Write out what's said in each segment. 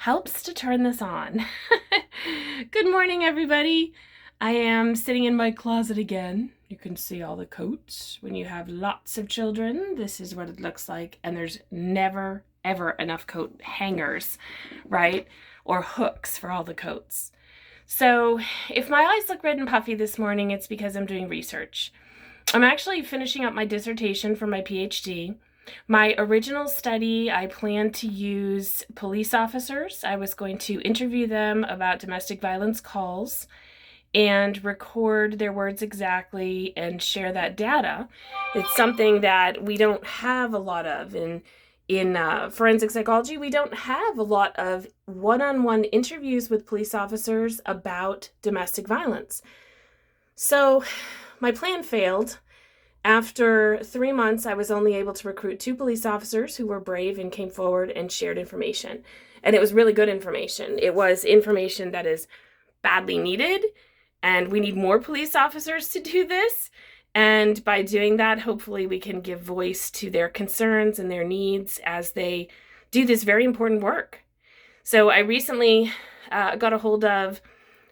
helps to turn this on. Good morning, everybody. I am sitting in my closet again. You can see all the coats. When you have lots of children, this is what it looks like. And there's never, ever enough coat hangers, right? Or hooks for all the coats. So if my eyes look red and puffy this morning, it's because I'm doing research. I'm actually finishing up my dissertation for my PhD. My original study, I planned to use police officers. I was going to interview them about domestic violence calls and record their words exactly and share that data. It's something that we don't have a lot of in forensic psychology. We don't have a lot of one-on-one interviews with police officers about domestic violence. So my plan failed. After 3 months, I was only able to recruit 2 police officers who were brave and came forward and shared information. And it was really good information. It was information that is badly needed, and we need more police officers to do this. And by doing that, hopefully we can give voice to their concerns and their needs as they do this very important work. So I recently got a hold of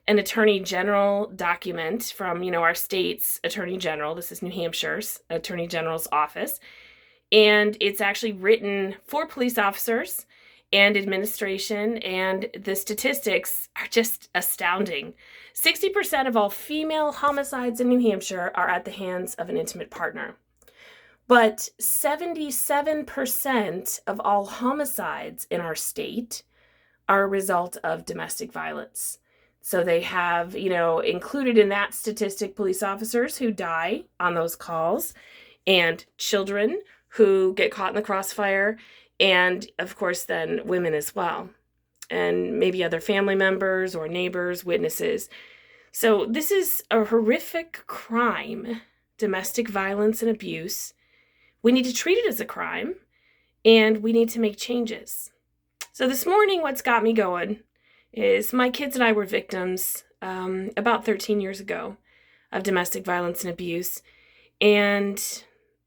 an attorney general document from, our state's attorney general. This is New Hampshire's attorney general's office. And it's actually written for police officers and administration. And the statistics are just astounding. 60% of all female homicides in New Hampshire are at the hands of an intimate partner. But 77% of all homicides in our state are a result of domestic violence. So they have, included in that statistic police officers who die on those calls and children who get caught in the crossfire, and of course then women as well, and maybe other family members or neighbors, witnesses. So this is a horrific crime, domestic violence and abuse. We need to treat it as a crime, and we need to make changes. So this morning, what's got me going is my kids and I were victims about 13 years ago of domestic violence and abuse. And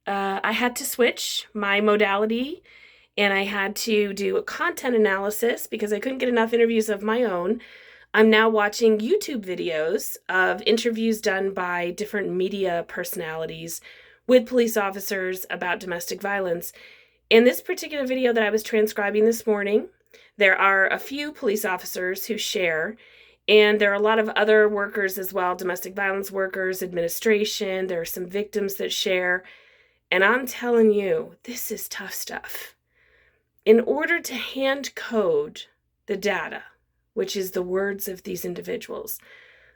I had to switch my modality, and I had to do a content analysis because I couldn't get enough interviews of my own. I'm now watching YouTube videos of interviews done by different media personalities with police officers about domestic violence. In this particular video that I was transcribing this morning, there are a few police officers who share, and there are a lot of other workers as well, domestic violence workers, administration. There are some victims that share. And I'm telling you, this is tough stuff. In order to hand code the data, which is the words of these individuals,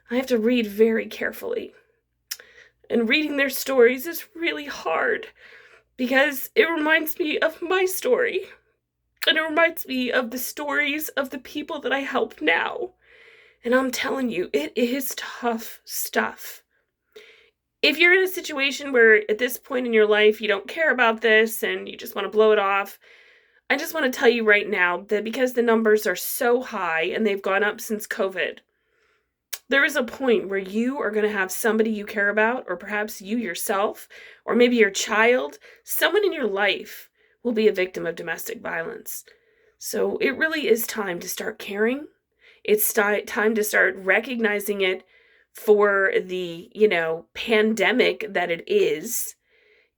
I have to read very carefully. And reading their stories is really hard because it reminds me of my story. And it reminds me of the stories of the people that I help now. And I'm telling you, it is tough stuff. If you're in a situation where at this point in your life you don't care about this and you just want to blow it off, I just want to tell you right now that because the numbers are so high and they've gone up since COVID, there is a point where you are going to have somebody you care about, or perhaps you yourself, or maybe your child, someone in your life will be a victim of domestic violence. So it really is time to start caring. It's time to start recognizing it for the, pandemic that it is.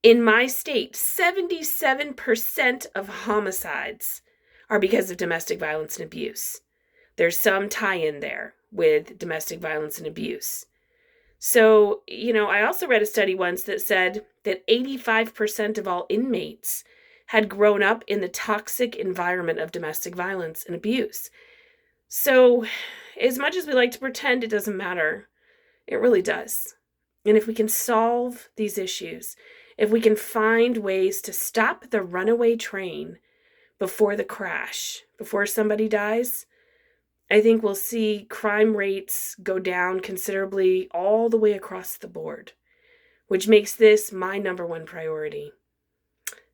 In my state, 77% of homicides are because of domestic violence and abuse. There's some tie-in there with domestic violence and abuse. So, I also read a study once that said that 85% of all inmates had grown up in the toxic environment of domestic violence and abuse. So, as much as we like to pretend it doesn't matter, it really does. And if we can solve these issues, if we can find ways to stop the runaway train before the crash, before somebody dies, I think we'll see crime rates go down considerably all the way across the board, which makes this my number one priority.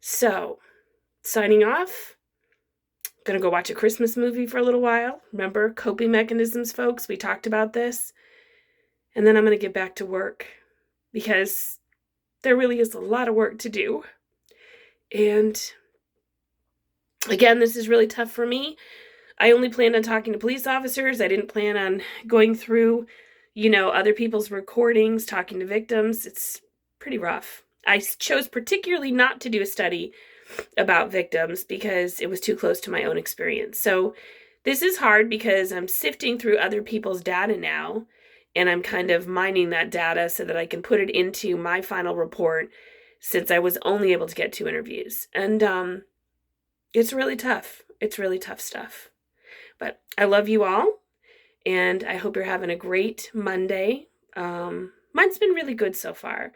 So, signing off. Gonna go watch a Christmas movie for a little while. Remember, coping mechanisms, folks? We talked about this. And then I'm gonna get back to work because there really is a lot of work to do. And again, this is really tough for me. I only planned on talking to police officers. I didn't plan on going through, other people's recordings, talking to victims. It's pretty rough. I chose particularly not to do a study about victims because it was too close to my own experience. So this is hard because I'm sifting through other people's data now, and I'm kind of mining that data so that I can put it into my final report, since I was only able to get 2 interviews. And it's really tough. It's really tough stuff. But I love you all, and I hope you're having a great Monday. Mine's been really good so far.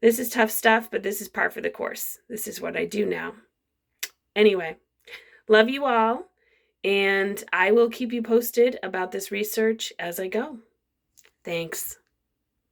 This is tough stuff, but this is par for the course. This is what I do now. Anyway, love you all, and I will keep you posted about this research as I go. Thanks.